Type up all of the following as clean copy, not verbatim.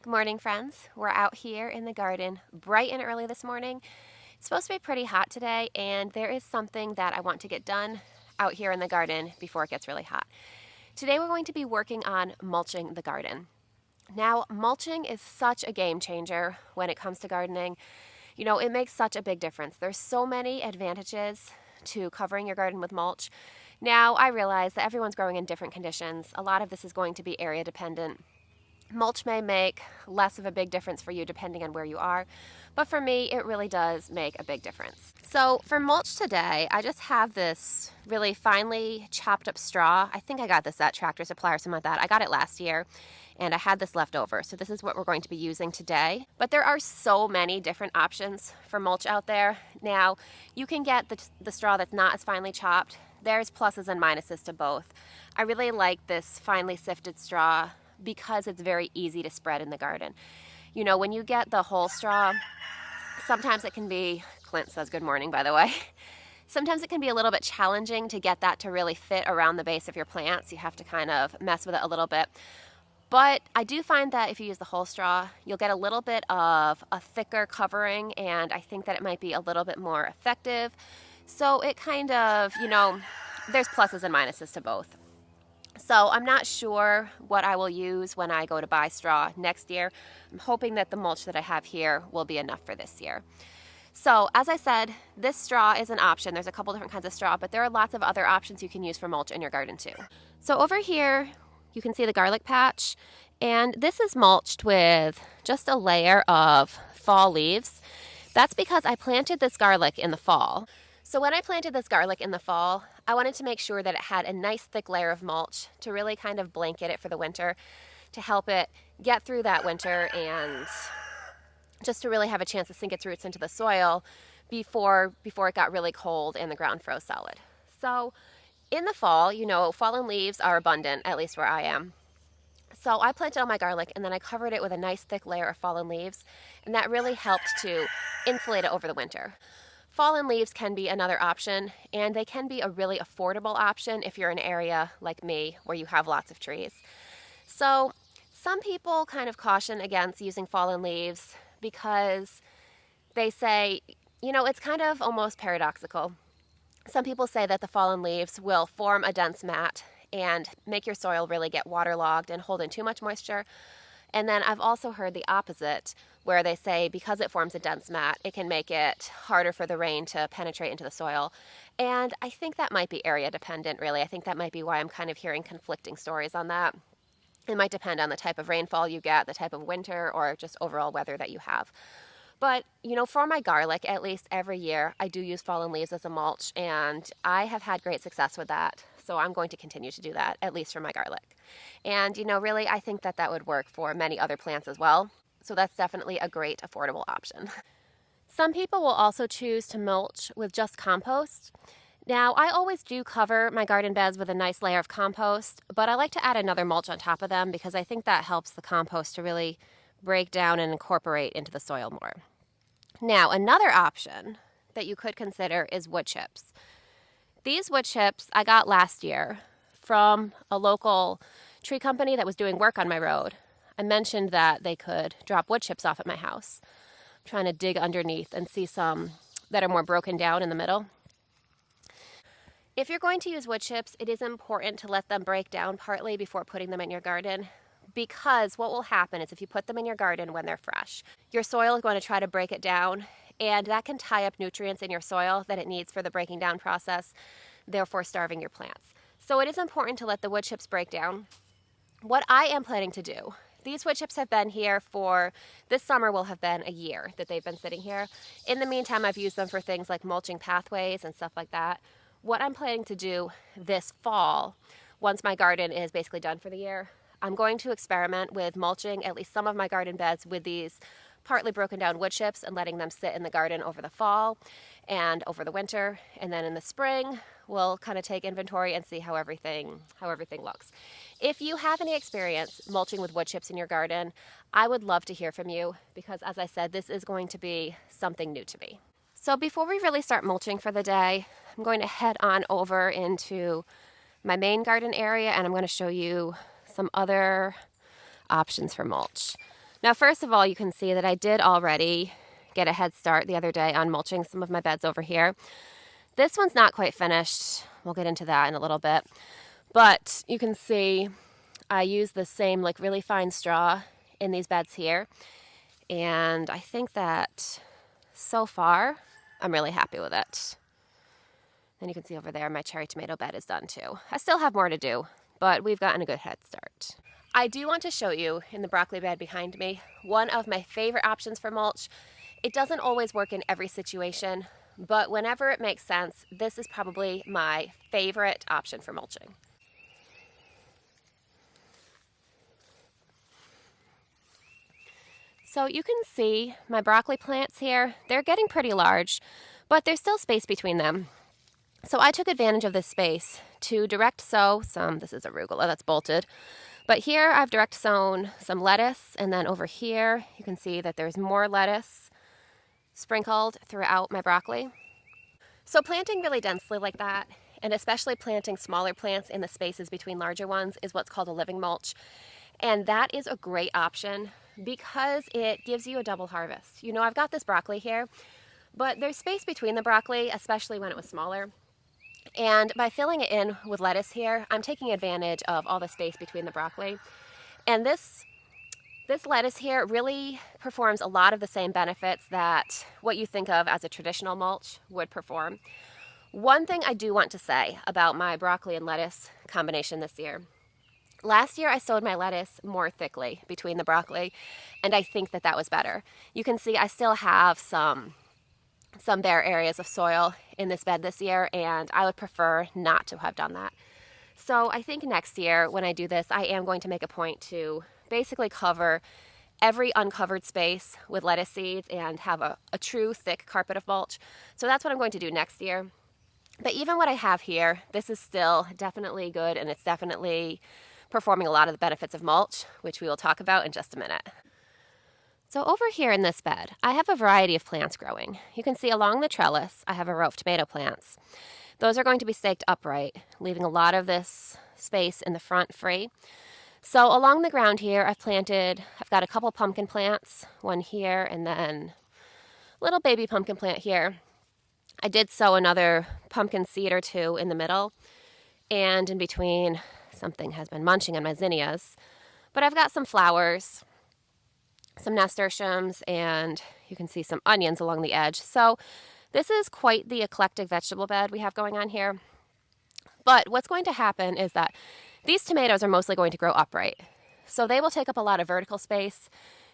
Good morning, friends. We're out here in the garden bright and early this morning. It's supposed to be pretty hot today, and there is something that I want to get done out here in the garden before it gets really hot. Today we're going to be working on mulching the garden. Now, mulching is such a game changer when it comes to gardening. You know, it makes such a big difference. There's so many advantages to covering your garden with mulch. Now, I realize that everyone's growing in different conditions. A lot of this is going to be area dependent. Mulch may make less of a big difference for you depending on where you are, but for me, it really does make a big difference. So for mulch today, I just have this really finely chopped up straw. I think I got this at Tractor Supply or something like that. I got it last year, and I had this left over. So this is what we're going to be using today. But there are so many different options for mulch out there. Now, you can get the straw that's not as finely chopped. There's pluses and minuses to both. I really like this finely sifted straw because it's very easy to spread in the garden. You know, when you get the whole straw, sometimes it can be, Clint says good morning, by the way. Sometimes it can be a little bit challenging to get that to really fit around the base of your plants. You have to kind of mess with it a little bit. But I do find that if you use the whole straw, you'll get a little bit of a thicker covering, and I think that it might be a little bit more effective. So it kind of, you know, there's pluses and minuses to both. So I'm not sure what I will use when I go to buy straw next year. I'm hoping that the mulch that I have here will be enough for this year. So as I said, this straw is an option. There's a couple different kinds of straw, but there are lots of other options you can use for mulch in your garden too. So over here, you can see the garlic patch, and this is mulched with just a layer of fall leaves. That's because I planted this garlic in the fall. So when I planted this garlic in the fall, I wanted to make sure that it had a nice thick layer of mulch to really kind of blanket it for the winter, to help it get through that winter and just to really have a chance to sink its roots into the soil before it got really cold and the ground froze solid. So in the fall, you know, fallen leaves are abundant, at least where I am. So I planted all my garlic, and then I covered it with a nice thick layer of fallen leaves, and that really helped to insulate it over the winter. Fallen leaves can be another option, and they can be a really affordable option if you're in an area like me where you have lots of trees. So some people kind of caution against using fallen leaves because they say, you know, it's kind of almost paradoxical. Some people say that the fallen leaves will form a dense mat and make your soil really get waterlogged and hold in too much moisture. And then I've also heard the opposite, where they say because it forms a dense mat, it can make it harder for the rain to penetrate into the soil. And I think that might be area dependent, really. I think that might be why I'm kind of hearing conflicting stories on that. It might depend on the type of rainfall you get, the type of winter, or just overall weather that you have. But, you know, for my garlic, at least every year, I do use fallen leaves as a mulch, and I have had great success with that. So I'm going to continue to do that, at least for my garlic. And, you know, really, I think that that would work for many other plants as well. So that's definitely a great affordable option. Some people will also choose to mulch with just compost. Now, I always do cover my garden beds with a nice layer of compost, but I like to add another mulch on top of them because I think that helps the compost to really break down and incorporate into the soil more. Now, another option that you could consider is wood chips. These wood chips I got last year from a local tree company that was doing work on my road. I mentioned that they could drop wood chips off at my house. I'm trying to dig underneath and see some that are more broken down in the middle. If you're going to use wood chips, it is important to let them break down partly before putting them in your garden, because what will happen is if you put them in your garden when they're fresh, your soil is going to try to break it down, and that can tie up nutrients in your soil that it needs for the breaking down process, therefore starving your plants. So it is important to let the wood chips break down. What I am planning to do, these wood chips have been here for, this summer will have been a year that they've been sitting here. In the meantime, I've used them for things like mulching pathways and stuff like that. What I'm planning to do this fall, once my garden is basically done for the year, I'm going to experiment with mulching at least some of my garden beds with these partly broken down wood chips and letting them sit in the garden over the fall and over the winter. And then in the spring, we'll kind of take inventory and see how everything looks. If you have any experience mulching with wood chips in your garden, I would love to hear from you because, as I said, this is going to be something new to me. So before we really start mulching for the day, I'm going to head on over into my main garden area and I'm going to show you some other options for mulch. Now, first of all, you can see that I did already get a head start the other day on mulching some of my beds over here. This one's not quite finished. We'll get into that in a little bit. But you can see I use the same like really fine straw in these beds here. And I think that so far, I'm really happy with it. Then you can see over there, my cherry tomato bed is done too. I still have more to do, but we've gotten a good head start. I do want to show you in the broccoli bed behind me, one of my favorite options for mulch. It doesn't always work in every situation, but whenever it makes sense, this is probably my favorite option for mulching. So you can see my broccoli plants here, they're getting pretty large, but there's still space between them. So I took advantage of this space to direct sow some, this is arugula that's bolted, but here I've direct sown some lettuce, and then over here you can see that there's more lettuce sprinkled throughout my broccoli. So planting really densely like that, and especially planting smaller plants in the spaces between larger ones, is what's called a living mulch. And that is a great option because it gives you a double harvest. You know, I've got this broccoli here, but there's space between the broccoli, especially when it was smaller. And by filling it in with lettuce here, I'm taking advantage of all the space between the broccoli. And this lettuce here really performs a lot of the same benefits that what you think of as a traditional mulch would perform. One thing I do want to say about my broccoli and lettuce combination this year. Last year I sowed my lettuce more thickly between the broccoli, and I think that was better. You can see I still have some bare areas of soil in this bed this year, and I would prefer not to have done that. So I think next year when I do this, I am going to make a point to basically cover every uncovered space with lettuce seeds and have a true thick carpet of mulch. So that's what I'm going to do next year. But even what I have here, this is still definitely good, and it's definitely performing a lot of the benefits of mulch, which we will talk about in just a minute. So over here in this bed, I have a variety of plants growing. You can see along the trellis, I have a row of tomato plants. Those are going to be staked upright, leaving a lot of this space in the front free. So along the ground here, I've got a couple pumpkin plants, one here, and then a little baby pumpkin plant here. I did sow another pumpkin seed or two in the middle, and in between, something has been munching on my zinnias. But I've got some flowers, some nasturtiums, and you can see some onions along the edge. So this is quite the eclectic vegetable bed we have going on here. But what's going to happen is that these tomatoes are mostly going to grow upright. So they will take up a lot of vertical space.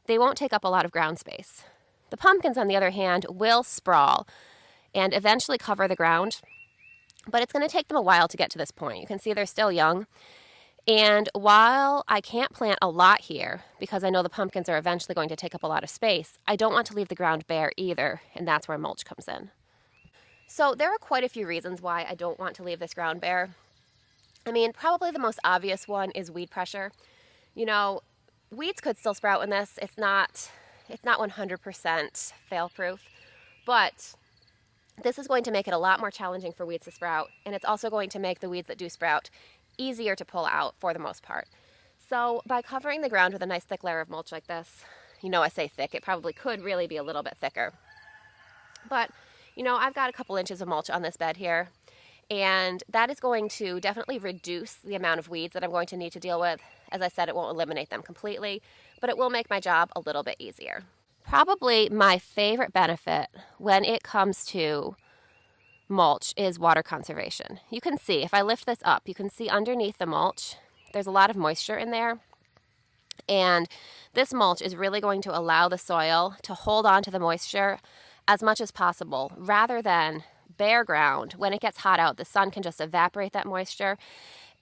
They won't take up a lot of ground space. The pumpkins, on the other hand, will sprawl and eventually cover the ground. But it's going to take them a while to get to this point. You can see they're still young. And while I can't plant a lot here, because I know the pumpkins are eventually going to take up a lot of space, I don't want to leave the ground bare either, and that's where mulch comes in. So there are quite a few reasons why I don't want to leave this ground bare. I mean, probably the most obvious one is weed pressure. You know, weeds could still sprout in this. It's not 100% fail-proof, but this is going to make it a lot more challenging for weeds to sprout, and it's also going to make the weeds that do sprout easier to pull out for the most part. So by covering the ground with a nice thick layer of mulch like this, you know, I say thick, it probably could really be a little bit thicker. But, you know, I've got a couple inches of mulch on this bed here, and that is going to definitely reduce the amount of weeds that I'm going to need to deal with. As I said, it won't eliminate them completely, but it will make my job a little bit easier. Probably my favorite benefit when it comes to mulch is water conservation. You can see, if I lift this up, you can see underneath the mulch, there's a lot of moisture in there. And this mulch is really going to allow the soil to hold on to the moisture as much as possible, rather than bare ground. When it gets hot out, the sun can just evaporate that moisture,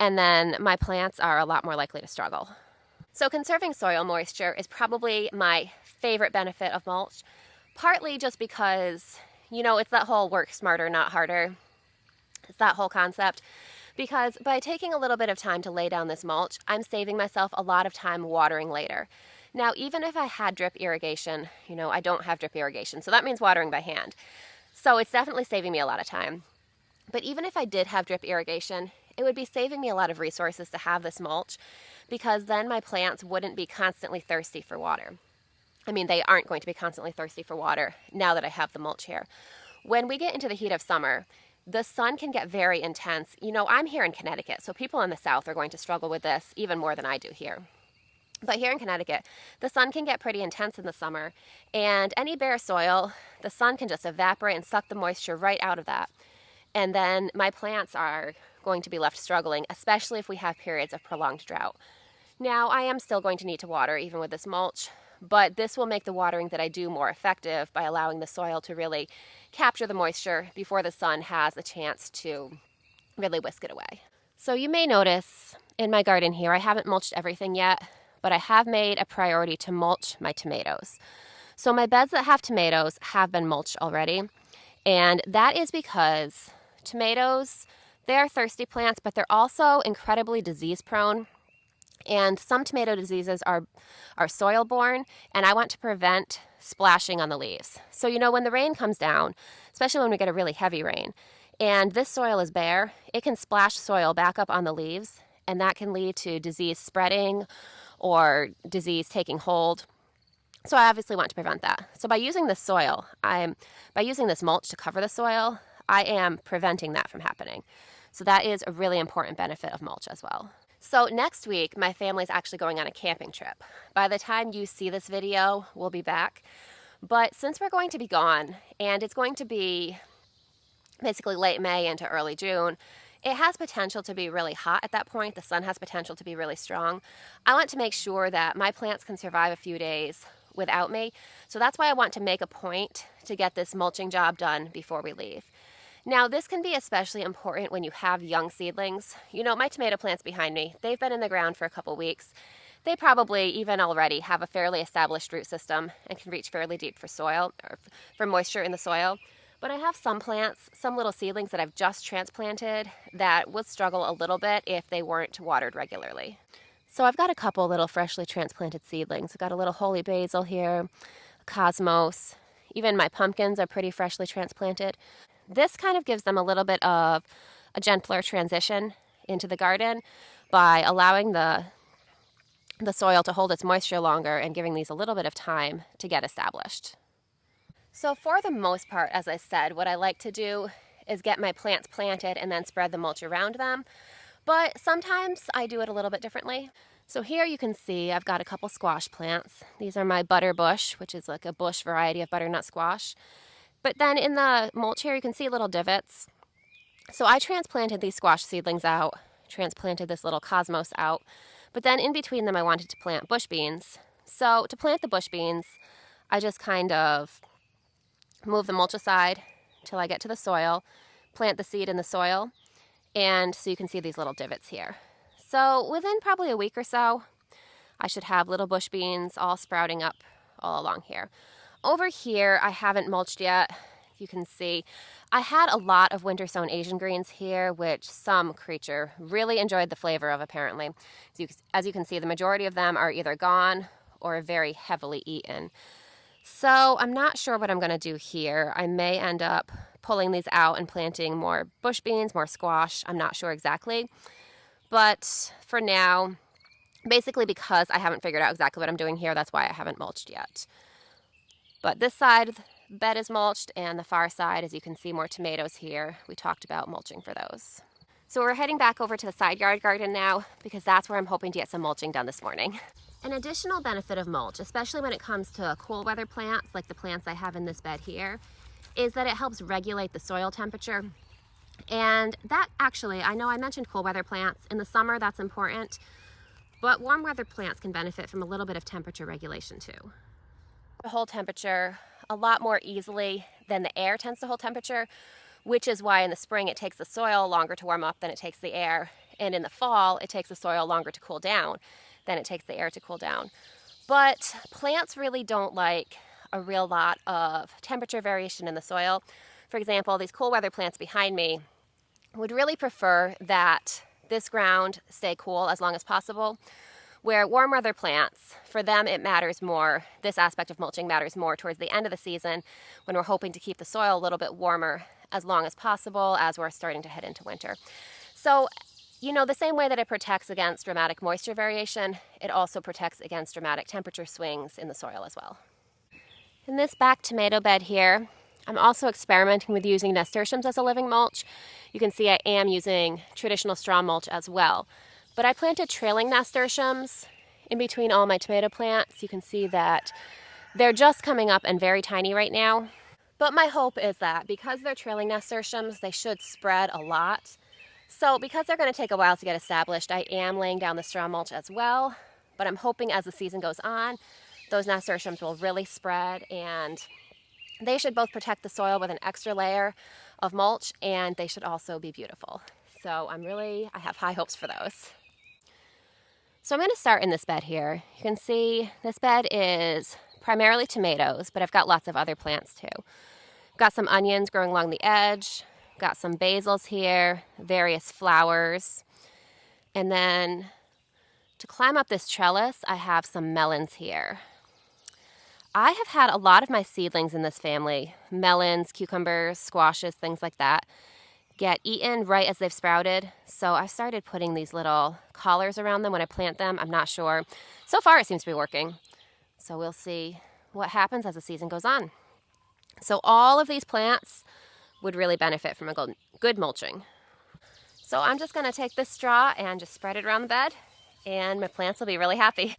and then my plants are a lot more likely to struggle. So conserving soil moisture is probably my favorite benefit of mulch, partly just because, you know, it's that whole work smarter, not harder. It's that whole concept. Because by taking a little bit of time to lay down this mulch, I'm saving myself a lot of time watering later. Now, even if I had drip irrigation, you know, I don't have drip irrigation, so that means watering by hand. So it's definitely saving me a lot of time. But even if I did have drip irrigation, it would be saving me a lot of resources to have this mulch, because then my plants wouldn't be constantly thirsty for water. I mean, they aren't going to be constantly thirsty for water now that I have the mulch here. When we get into the heat of summer, the sun can get very intense. You know, I'm here in Connecticut, so people in the South are going to struggle with this even more than I do here. But here in Connecticut, the sun can get pretty intense in the summer, and any bare soil, the sun can just evaporate and suck the moisture right out of that. And then my plants are going to be left struggling, especially if we have periods of prolonged drought. Now, I am still going to need to water even with this mulch, but this will make the watering that I do more effective by allowing the soil to really capture the moisture before the sun has a chance to really whisk it away. So you may notice in my garden here, I haven't mulched everything yet, but I have made a priority to mulch my tomatoes. So my beds that have tomatoes have been mulched already, and that is because tomatoes, they're thirsty plants, but they're also incredibly disease prone. And some tomato diseases are soil borne, and I want to prevent splashing on the leaves. So, you know, when the rain comes down, especially when we get a really heavy rain, and this soil is bare, it can splash soil back up on the leaves, and that can lead to disease spreading or disease taking hold. So I obviously want to prevent that. So by using this soil, by using this mulch to cover the soil, I am preventing that from happening. So that is a really important benefit of mulch as well. So next week, my family's actually going on a camping trip. By the time you see this video, we'll be back. But since we're going to be gone, and it's going to be basically late May into early June, it has potential to be really hot at that point. The sun has potential to be really strong. I want to make sure that my plants can survive a few days without me. So that's why I want to make a point to get this mulching job done before we leave. Now, this can be especially important when you have young seedlings. You know, my tomato plants behind me, they've been in the ground for a couple weeks. They probably even already have a fairly established root system and can reach fairly deep for soil or for moisture in the soil. But I have some plants, some little seedlings that I've just transplanted that would struggle a little bit if they weren't watered regularly. So I've got a couple little freshly transplanted seedlings. I've got a little holy basil here, a cosmos. Even my pumpkins are pretty freshly transplanted. This kind of gives them a little bit of a gentler transition into the garden by allowing the soil to hold its moisture longer and giving these a little bit of time to get established. So for the most part, as I said, what I like to do is get my plants planted and then spread the mulch around them. But sometimes I do it a little bit differently. So here you can see I've got a couple squash plants. These are my butterbush, which is like a bush variety of butternut squash. But then in the mulch here, you can see little divots. So I transplanted these squash seedlings out, transplanted this little cosmos out, but then in between them I wanted to plant bush beans. So to plant the bush beans, I just kind of move the mulch aside till I get to the soil, plant the seed in the soil, and so you can see these little divots here. So within probably a week or so, I should have little bush beans all sprouting up all along here. Over here, I haven't mulched yet. You can see I had a lot of winter sown Asian greens here, which some creature really enjoyed the flavor of, apparently. As you can see, the majority of them are either gone or very heavily eaten. So I'm not sure what I'm going to do here. I may end up pulling these out and planting more bush beans, more squash. I'm not sure exactly. But for now, basically because I haven't figured out exactly what I'm doing here, that's why I haven't mulched yet. But this side of the bed is mulched, and the far side, as you can see, more tomatoes here. We talked about mulching for those. So we're heading back over to the side yard garden now because that's where I'm hoping to get some mulching done this morning. An additional benefit of mulch, especially when it comes to cool weather plants like the plants I have in this bed here, is that it helps regulate the soil temperature. And that actually, I know I mentioned cool weather plants. In the summer, that's important, but warm weather plants can benefit from a little bit of temperature regulation too. Hold temperature a lot more easily than the air tends to hold temperature, which is why in the spring it takes the soil longer to warm up than it takes the air, and in the fall it takes the soil longer to cool down than it takes the air to cool down. But plants really don't like a real lot of temperature variation in the soil. For example, these cool weather plants behind me would really prefer that this ground stay cool as long as possible. Where warm weather plants, for them it matters more, this aspect of mulching matters more towards the end of the season when we're hoping to keep the soil a little bit warmer as long as possible as we're starting to head into winter. So, you know, the same way that it protects against dramatic moisture variation, it also protects against dramatic temperature swings in the soil as well. In this back tomato bed here, I'm also experimenting with using nasturtiums as a living mulch. You can see I am using traditional straw mulch as well. But I planted trailing nasturtiums in between all my tomato plants. You can see that they're just coming up and very tiny right now. But my hope is that because they're trailing nasturtiums, they should spread a lot. So because they're going to take a while to get established, I am laying down the straw mulch as well. But I'm hoping as the season goes on, those nasturtiums will really spread, and they should both protect the soil with an extra layer of mulch, and they should also be beautiful. So I have high hopes for those. So I'm going to start in this bed here. You can see this bed is primarily tomatoes, but I've got lots of other plants too. I've got some onions growing along the edge, got some basils here, various flowers, and then to climb up this trellis, I have some melons here. I have had a lot of my seedlings in this family, melons, cucumbers, squashes, things like that, get eaten right as they've sprouted. So I started putting these little collars around them when I plant them. I'm not sure. So far it seems to be working. So we'll see what happens as the season goes on. So all of these plants would really benefit from a good mulching. So I'm just going to take this straw and just spread it around the bed, and my plants will be really happy.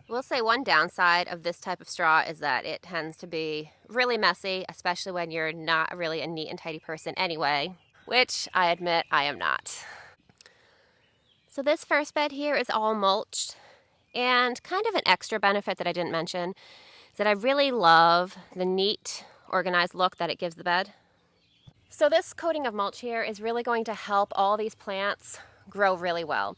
We'll say one downside of this type of straw is that it tends to be really messy, especially when you're not really a neat and tidy person anyway, which I admit I am not. So this first bed here is all mulched, and kind of an extra benefit that I didn't mention is that I really love the neat, organized look that it gives the bed. So this coating of mulch here is really going to help all these plants grow really well.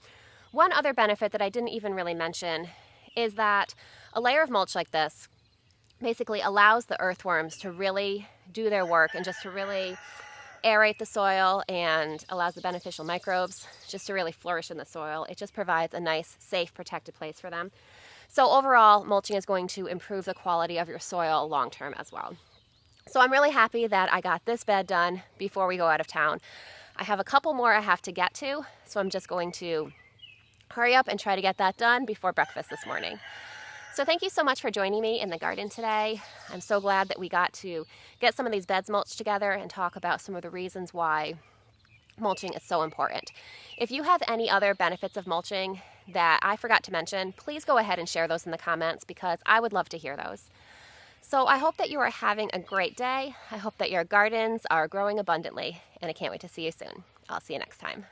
One other benefit that I didn't even really mention is that a layer of mulch like this basically allows the earthworms to really do their work and just to really aerate the soil, and allows the beneficial microbes just to really flourish in the soil. It just provides a nice, safe, protected place for them. So overall, mulching is going to improve the quality of your soil long term as well. So I'm really happy that I got this bed done before we go out of town. I have a couple more I have to get to, so I'm just going to hurry up and try to get that done before breakfast this morning. So thank you so much for joining me in the garden today. I'm so glad that we got to get some of these beds mulched together and talk about some of the reasons why mulching is so important. If you have any other benefits of mulching that I forgot to mention, please go ahead and share those in the comments, because I would love to hear those. So I hope that you are having a great day. I hope that your gardens are growing abundantly, and I can't wait to see you soon. I'll see you next time.